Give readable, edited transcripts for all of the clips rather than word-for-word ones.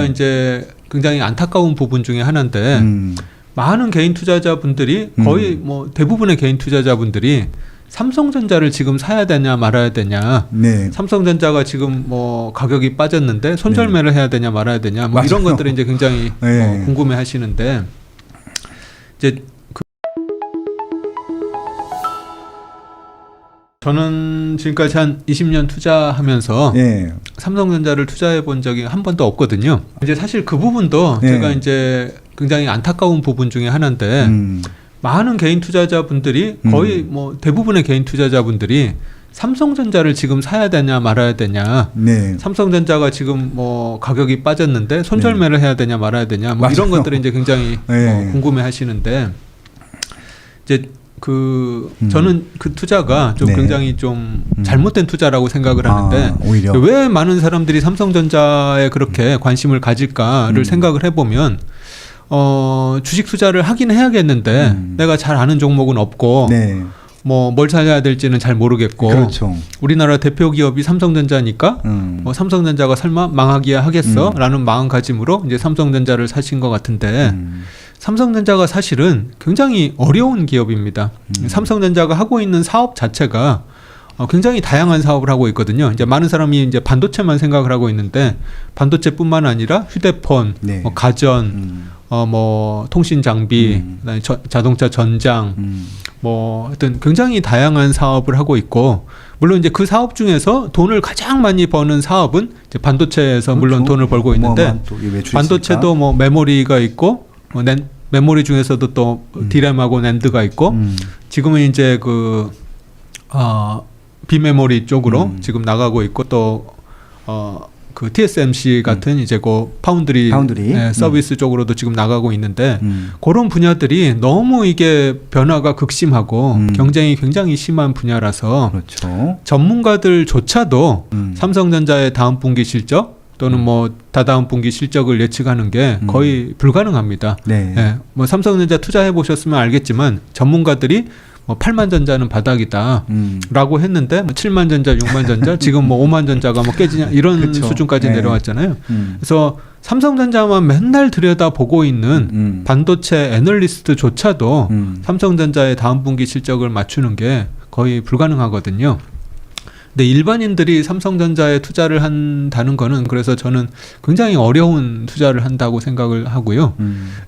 이제 굉장히 안타까운 부분 중에 하나인데 많은 개인 투자자분들이 거의 뭐 대부분의 개인 투자자분들이 삼성전자를 지금 사야 되냐 말아야 되냐. 네. 삼성전자가 지금 뭐 가격이 빠졌는데 손절매를 해야 되냐 말아야 되냐. 뭐 이런 것들을 이제 굉장히 네. 궁금해 하시는데 이제 저는 지금까지 한 20년 투자하면서 네. 삼성전자를 투자해 본 적이 한 번도 없거든요. 이제 사실 그 부분도 네. 제가 이제 굉장히 안타까운 부분 중에 하나인데 많은 개인 투자자분들이 거의 뭐 대부분의 개인 투자자분들이 삼성전자를 지금 사야 되냐 말아야 되냐. 네. 삼성전자가 지금 뭐 가격이 빠졌는데 손절매를 해야 되냐 말아야 되냐. 뭐 이런 것들을 이제 굉장히 네. 궁금해 하시는데 이제 저는 그 투자가 좀 네. 굉장히 좀 잘못된 투자라고 생각을 하는데 오히려. 왜 많은 사람들이 삼성전자에 그렇게 관심을 가질까를 생각을 해보면 주식 투자를 하긴 해야겠는데 내가 잘 아는 종목은 없고 네. 뭐 뭘 사야 될지는 잘 모르겠고 그렇죠. 우리나라 대표 기업이 삼성전자니까 뭐 삼성전자가 설마 망하기야 하겠어? 라는 마음가짐으로 이제 삼성전자를 사신 것 같은데 삼성전자가 사실은 굉장히 어려운 기업입니다. 삼성전자가 하고 있는 사업 자체가 굉장히 다양한 사업을 하고 있거든요. 이제 많은 사람이 이제 반도체만 생각을 하고 있는데 반도체뿐만 아니라 휴대폰, 네. 뭐 가전, 뭐 통신 장비, 그다음에 자동차 전장, 뭐 하여튼 굉장히 다양한 사업을 하고 있고 물론 이제 그 사업 중에서 돈을 가장 많이 버는 사업은 이제 반도체에서 그렇죠. 물론 돈을 벌고 있는데 반도체도 뭐 메모리가 있고 뭐 메모리 중에서도 또 디램하고 낸드가 있고 지금은 이제 비메모리 쪽으로 지금 나가고 있고 또 그 TSMC 같은 이제 그 파운드리. 서비스 쪽으로도 지금 나가고 있는데 그런 분야들이 너무 이게 변화가 극심하고 경쟁이 굉장히 심한 분야라서 그렇죠. 전문가들조차도 삼성전자의 다음 분기 실적 또는 뭐 다다음 분기 실적을 예측하는 게 거의 불가능합니다. 네. 예, 뭐 삼성전자 투자해 보셨으면 알겠지만 전문가들이 뭐 8만 전자는 바닥이다 라고 했는데 뭐 7만 전자, 6만 전자 지금 뭐 5만 전자가 뭐 깨지냐 이런 그쵸. 수준까지 네. 내려왔잖아요. 그래서 삼성전자만 맨날 들여다보고 있는 반도체 애널리스트조차도 삼성전자의 다음 분기 실적을 맞추는 게 거의 불가능하거든요. 근데 일반인들이 삼성전자에 투자를 한다는 거는 그래서 저는 굉장히 어려운 투자를 한다고 생각을 하고요.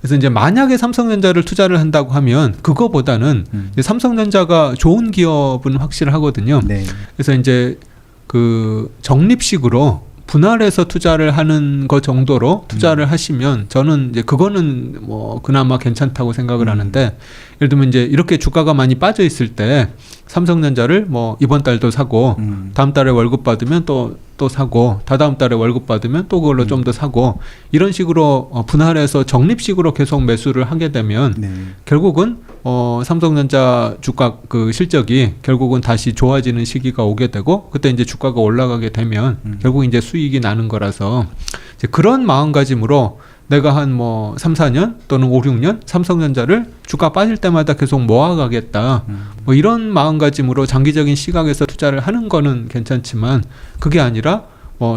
그래서 이제 만약에 삼성전자를 투자를 한다고 하면 그거보다는 이제 삼성전자가 좋은 기업은 확실하거든요. 네. 그래서 이제 그 적립식으로 분할해서 투자를 하는 것 정도로 투자를 하시면 저는 이제 그거는 뭐 그나마 괜찮다고 생각을 하는데 예를 들면 이제 이렇게 주가가 많이 빠져 있을 때 삼성전자를 뭐 이번 달도 사고 다음 달에 월급 받으면 또 사고 다다음 달에 월급 받으면 또 그걸로 좀 더 사고 이런 식으로 분할해서 적립식으로 계속 매수를 하게 되면 네. 결국은 삼성전자 주가 그 실적이 결국은 다시 좋아지는 시기가 오게 되고 그때 이제 주가가 올라가게 되면 결국 이제 수익이 나는 거라서 이제 그런 마음가짐으로 내가 한 뭐 3, 4년 또는 5, 6년 삼성전자를 주가 빠질 때마다 계속 모아가겠다. 뭐 이런 마음가짐으로 장기적인 시각에서 투자를 하는 거는 괜찮지만 그게 아니라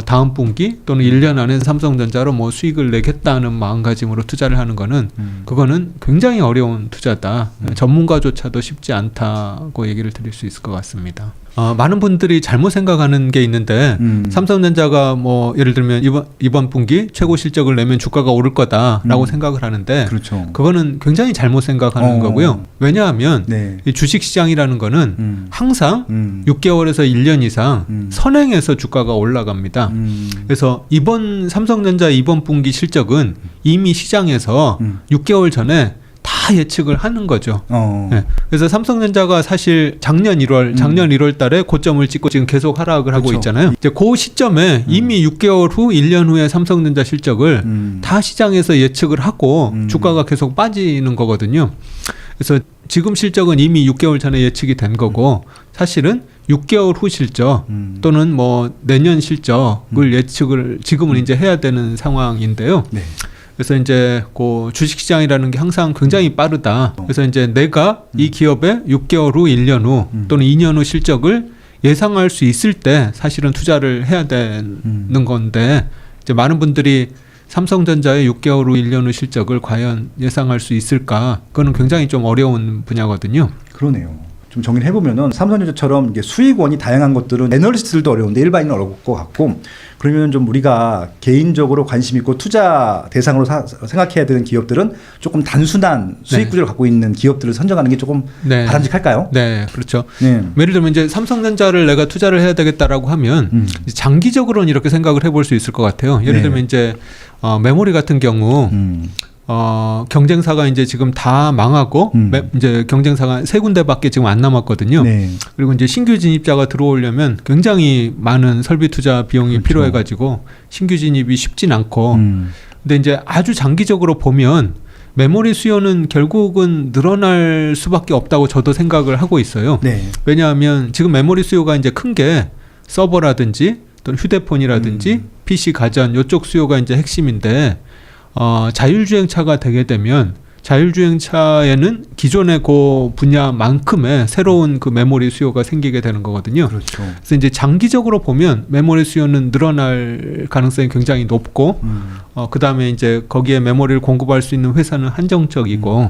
다음 분기 또는 1년 안에 삼성전자로 뭐 수익을 내겠다는 마음가짐으로 투자를 하는 거는 그거는 굉장히 어려운 투자다. 전문가조차도 쉽지 않다고 얘기를 드릴 수 있을 것 같습니다. 많은 분들이 잘못 생각하는 게 있는데 삼성전자가 뭐 예를 들면 이번 분기 최고 실적을 내면 주가가 오를 거다라고 생각을 하는데 그렇죠. 그거는 굉장히 잘못 생각하는 거고요. 왜냐하면 네. 이 주식시장이라는 거는 항상 6개월에서 1년 이상 선행해서 주가가 올라갑니다. 그래서 이번 삼성전자 이번 분기 실적은 이미 시장에서 6개월 전에 다 예측을 하는 거죠. 네. 그래서 삼성전자가 사실 작년 1월 달에 고점을 찍고 지금 계속 하락을 하고 그렇죠. 있잖아요. 이제 그 시점에 이미 6개월 후, 1년 후에 삼성전자 실적을 다 시장에서 예측을 하고 주가가 계속 빠지는 거거든요. 그래서 지금 실적은 이미 6개월 전에 예측이 된 거고 사실은 6개월 후 실적 또는 뭐 내년 실적을 예측을 지금은 이제 해야 되는 상황인데요. 네. 그래서 이제 그 주식시장이라는 게 항상 굉장히 빠르다. 그래서 이제 내가 이 기업의 6개월 후, 1년 후 또는 2년 후 실적을 예상할 수 있을 때 사실은 투자를 해야 되는 건데 이제 많은 분들이 삼성전자의 6개월 후 1년 후 실적을 과연 예상할 수 있을까? 그거는 굉장히 좀 어려운 분야거든요. 그러네요. 좀 정리를 해보면은 삼성전자처럼 이게 수익원이 다양한 것들은 애널리스트들도 어려운데 일반인은 어려울 것 같고, 그러면 좀 우리가 개인적으로 관심 있고 투자 대상으로 생각해야 되는 기업들은 조금 단순한 수익 구조를 갖고 있는 기업들을 선정하는 게 조금 바람직할까요? 네, 그렇죠. 예를 들면 이제 삼성전자를 내가 투자를 해야 되겠다라고 하면 장기적으로는 이렇게 생각을 해볼 수 있을 것 같아요. 예를 들면 이제 메모리 같은 경우 경쟁사가 이제 지금 다 망하고 이제 경쟁사가 3군데밖에 지금 안 남았거든요. 그리고 이제 신규 진입자가 들어오려면 굉장히 많은 설비 투자 비용이 그렇죠. 필요해가지고 신규 진입이 쉽진 않고. 근데 이제 아주 장기적으로 보면 메모리 수요는 결국은 늘어날 수밖에 없다고 저도 생각을 하고 있어요. 왜냐하면 지금 메모리 수요가 이제 큰 게 서버라든지 또는 휴대폰이라든지 PC 가전 이쪽 수요가 이제 핵심인데. 자율주행차가 되게 되면 자율주행차에는 기존의 그 분야만큼의 새로운 그 메모리 수요가 생기게 되는 거거든요. 그렇죠. 그래서 이제 장기적으로 보면 메모리 수요는 늘어날 가능성이 굉장히 높고, 그 다음에 이제 거기에 메모리를 공급할 수 있는 회사는 한정적이고,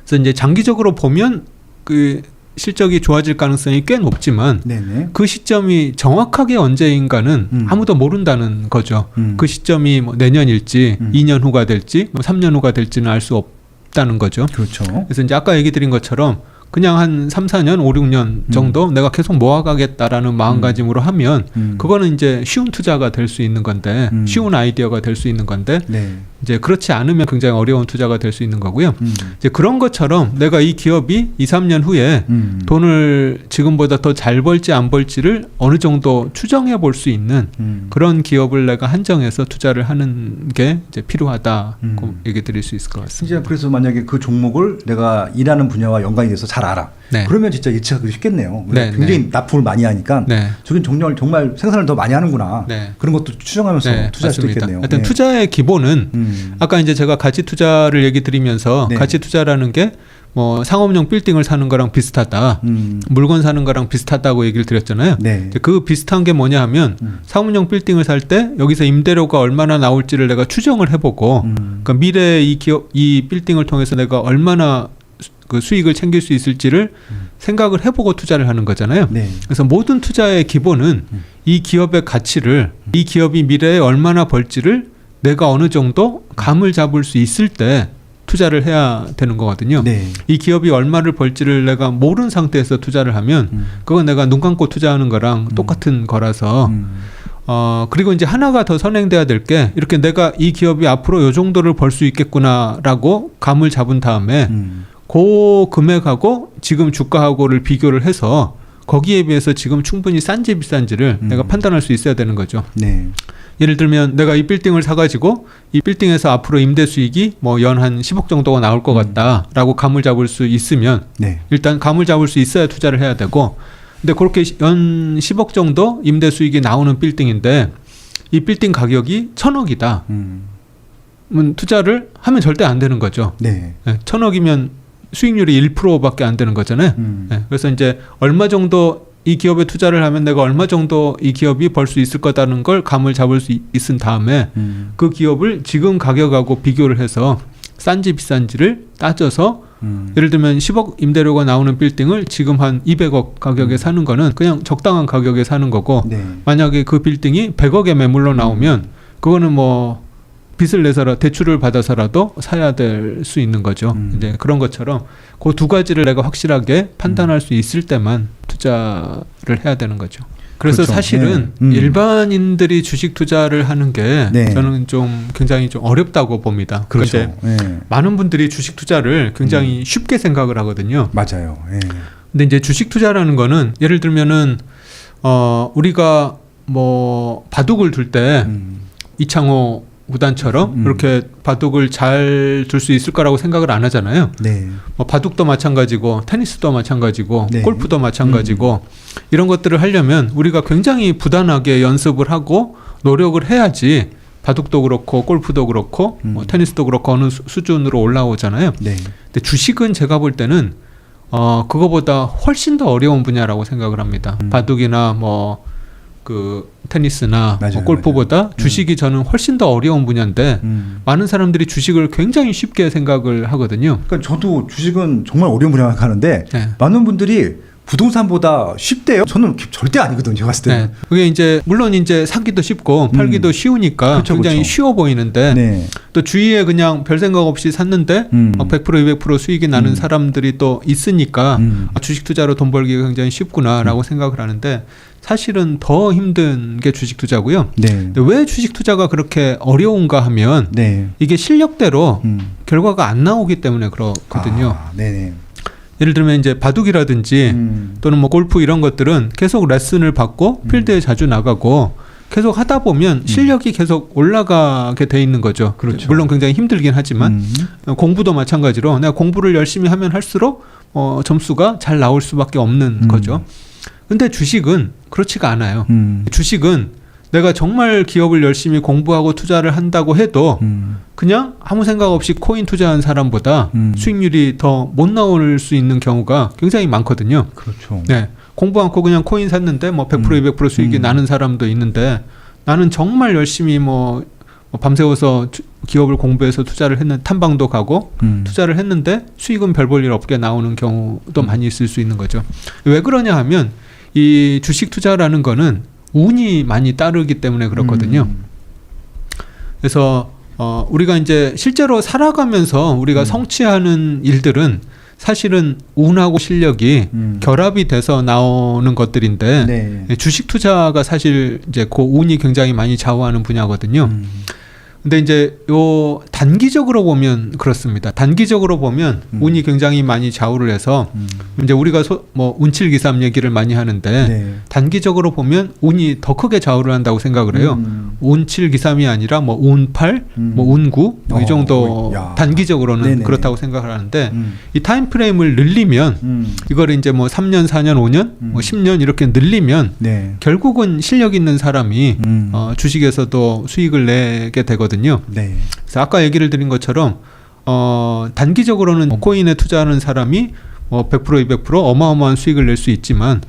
그래서 이제 장기적으로 보면 그 실적이 좋아질 가능성이 꽤 높지만 그 시점이 정확하게 언제인가는 아무도 모른다는 거죠. 그 시점이 뭐 내년일지 2년 후가 될지 뭐 3년 후가 될지는 알 수 없다는 거죠. 그렇죠. 그래서 이제 아까 얘기 드린 것처럼 그냥 한 3, 4년, 5, 6년 정도 내가 계속 모아가겠다라는 마음가짐으로 하면 그거는 이제 쉬운 투자가 될 수 있는 건데 쉬운 아이디어가 될 수 있는 건데 이제 그렇지 않으면 굉장히 어려운 투자가 될 수 있는 거고요. 이제 그런 것처럼 내가 이 기업이 2, 3년 후에 돈을 지금보다 더 잘 벌지 안 벌지를 어느 정도 추정해 볼 수 있는 그런 기업을 내가 한정해서 투자를 하는 게 이제 필요하다고 얘기 드릴 수 있을 것 같습니다. 이제 그래서 만약에 그 종목을 내가 일하는 분야와 연관이 돼서 잘 알아. 그러면 진짜 예측하기 쉽겠네요. 굉장히 납품을 많이 하니까 저긴 정말 생산을 더 많이 하는구나. 그런 것도 추정하면서 투자할 수도 있겠네요. 하여튼 투자의 기본은 아까 이제 제가 가치 투자를 얘기 드리면서 가치 투자라는 게 뭐 상업용 빌딩을 사는 거랑 비슷하다. 물건 사는 거랑 비슷하다고 얘기를 드렸잖아요. 그 비슷한 게 뭐냐 하면 상업용 빌딩을 살 때 여기서 임대료가 얼마나 나올지를 내가 추정을 해보고 그러니까 미래에 이 빌딩을 통해서 내가 얼마나 그 수익을 챙길 수 있을지를 생각을 해보고 투자를 하는 거잖아요. 그래서 모든 투자의 기본은 이 기업의 가치를 이 기업이 미래에 얼마나 벌지를 내가 어느 정도 감을 잡을 수 있을 때 투자를 해야 되는 거거든요. 이 기업이 얼마를 벌지를 내가 모르는 상태에서 투자를 하면 그건 내가 눈 감고 투자하는 거랑 똑같은 거라서 그리고 이제 하나가 더 선행돼야 될 게 이렇게 내가 이 기업이 앞으로 요 정도를 벌 수 있겠구나라고 감을 잡은 다음에 그 금액하고 지금 주가하고를 비교를 해서 거기에 비해서 지금 충분히 싼지 비싼지를 내가 판단할 수 있어야 되는 거죠. 예를 들면 내가 이 빌딩을 사가지고 이 빌딩에서 앞으로 임대 수익이 뭐 연 한 10억 정도가 나올 것 같다라고 감을 잡을 수 있으면 일단 감을 잡을 수 있어야 투자를 해야 되고, 근데 그렇게 연 10억 정도 임대 수익이 나오는 빌딩인데 이 빌딩 가격이 1,000억이다. 투자를 하면 절대 안 되는 거죠. 1,000억이면 수익률이 1%밖에 안 되는 거잖아요. 그래서 이제 얼마 정도 이 기업에 투자를 하면 내가 얼마 정도 이 기업이 벌 수 있을 거다는 걸 감을 잡을 수 있은 다음에 그 기업을 지금 가격하고 비교를 해서 싼지 비싼지를 따져서 예를 들면 10억 임대료가 나오는 빌딩을 지금 한 200억 가격에 사는 거는 그냥 적당한 가격에 사는 거고 만약에 그 빌딩이 100억에 매물로 나오면 그거는 뭐 빚을 내서라 대출을 받아서라도 사야 될 수 있는 거죠. 이제 그런 것처럼 그 두 가지를 내가 확실하게 판단할 수 있을 때만 투자를 해야 되는 거죠. 그래서 사실은 일반인들이 주식 투자를 하는 게 저는 좀 굉장히 좀 어렵다고 봅니다. 그런데 많은 분들이 주식 투자를 굉장히 쉽게 생각을 하거든요. 맞아요. 근데 이제 주식 투자라는 거는 예를 들면은 우리가 뭐 바둑을 둘 때 이창호 구단처럼 이렇게 바둑을 잘 둘 수 있을 거라고 생각을 안 하잖아요. 뭐 바둑도 마찬가지고 테니스도 마찬가지고 골프도 마찬가지고 이런 것들을 하려면 우리가 굉장히 부단하게 연습을 하고 노력을 해야지 바둑도 그렇고 골프도 그렇고 뭐 테니스도 그렇고 어느 수준으로 올라오잖아요. 근데 주식은 제가 볼 때는 그거보다 훨씬 더 어려운 분야라고 생각을 합니다. 바둑이나 뭐 그 테니스나 맞아요, 뭐 골프보다 주식이 저는 훨씬 더 어려운 분야인데 많은 사람들이 주식을 굉장히 쉽게 생각을 하거든요. 그러니까 저도 주식은 정말 어려운 분야라고 하는데 네. 많은 분들이 부동산보다 쉽대요. 저는 절대 아니거든요. 제가 봤을 때는. 네. 그게 이제 물론 이제 사기도 쉽고 팔기도 쉬우니까 그렇죠, 굉장히 그렇죠. 쉬워 보이는데 네. 또 주위에 그냥 별 생각 없이 샀는데 100% 200% 수익이 나는 사람들이 또 있으니까 아, 주식 투자로 돈 벌기가 굉장히 쉽구나라고 생각을 하는데 사실은 더 힘든 게 주식 투자고요. 네. 근데 왜 주식 투자가 그렇게 어려운가 하면 네. 이게 실력대로 결과가 안 나오기 때문에 그렇거든요. 아, 네네. 예를 들면 이제 바둑이라든지 또는 뭐 골프 이런 것들은 계속 레슨을 받고 필드에 자주 나가고 계속 하다 보면 실력이 계속 올라가게 돼 있는 거죠. 그렇죠. 물론 굉장히 힘들긴 하지만 공부도 마찬가지로 내가 공부를 열심히 하면 할수록 점수가 잘 나올 수밖에 없는 거죠. 근데 주식은 그렇지가 않아요. 주식은 내가 정말 기업을 열심히 공부하고 투자를 한다고 해도 그냥 아무 생각 없이 코인 투자한 사람보다 수익률이 더 못 나올 수 있는 경우가 굉장히 많거든요. 그렇죠. 네. 공부 않고 그냥 코인 샀는데 뭐 100% 200% 수익이 나는 사람도 있는데 나는 정말 열심히 뭐 밤새워서 기업을 공부해서 투자를 했는 탐방도 가고 투자를 했는데 수익은 별 볼 일 없게 나오는 경우도 많이 있을 수 있는 거죠. 왜 그러냐 하면 이 주식 투자라는 거는 운이 많이 따르기 때문에 그렇거든요. 그래서 우리가 이제 실제로 살아가면서 우리가 성취하는 일들은 사실은 운하고 실력이 결합이 돼서 나오는 것들인데 네. 주식 투자가 사실 이제 그 운이 굉장히 많이 좌우하는 분야거든요. 근데 이제 요 단기적으로 보면 그렇습니다. 단기적으로 보면 운이 굉장히 많이 좌우를 해서 이제 우리가 뭐 운칠기삼 얘기를 많이 하는데 네. 단기적으로 보면 운이 더 크게 좌우를 한다고 생각을 해요. 운칠기삼이 아니라 뭐 운팔, 뭐 운구 이 정도 야. 단기적으로는 네네. 그렇다고 생각을 하는데 이 타임 프레임을 늘리면 이걸 이제 뭐 3년, 4년, 5년, 뭐 10년 이렇게 늘리면 네. 결국은 실력 있는 사람이 주식에서도 수익을 내게 되거든요. 네. 그래서 아까 얘기를 드린 것처럼 단기적으로는 코인에 투자하는 사람이 뭐 100% 200% 어마어마한 수익을 낼 수 있지만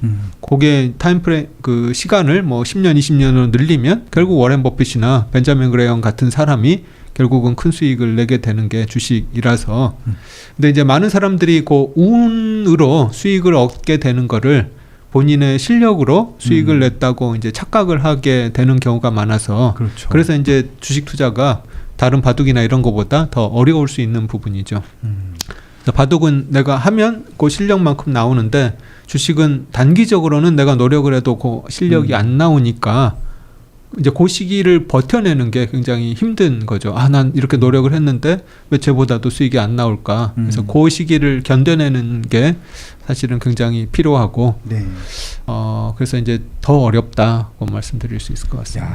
그게 타임프레임 그 시간을 뭐 10년 20년으로 늘리면 결국 워렌 버핏이나 벤자민 그레이엄 같은 사람이 결국은 큰 수익을 내게 되는 게 주식이라서 근데 이제 많은 사람들이 그 운으로 수익을 얻게 되는 거를 본인의 실력으로 수익을 냈다고 이제 착각을 하게 되는 경우가 많아서 그렇죠. 그래서 이제 주식 투자가 다른 바둑이나 이런 것보다 더 어려울 수 있는 부분이죠. 그래서 바둑은 내가 하면 그 실력만큼 나오는데 주식은 단기적으로는 내가 노력을 해도 그 실력이 안 나오니까 이제 그 시기를 버텨내는 게 굉장히 힘든 거죠. 아, 난 이렇게 노력을 했는데 왜 쟤보다도 수익이 안 나올까? 그래서 그 시기를 견뎌내는 게 사실은 굉장히 필요하고 네. 그래서 이제 더 어렵다고 말씀드릴 수 있을 것 같습니다. 야.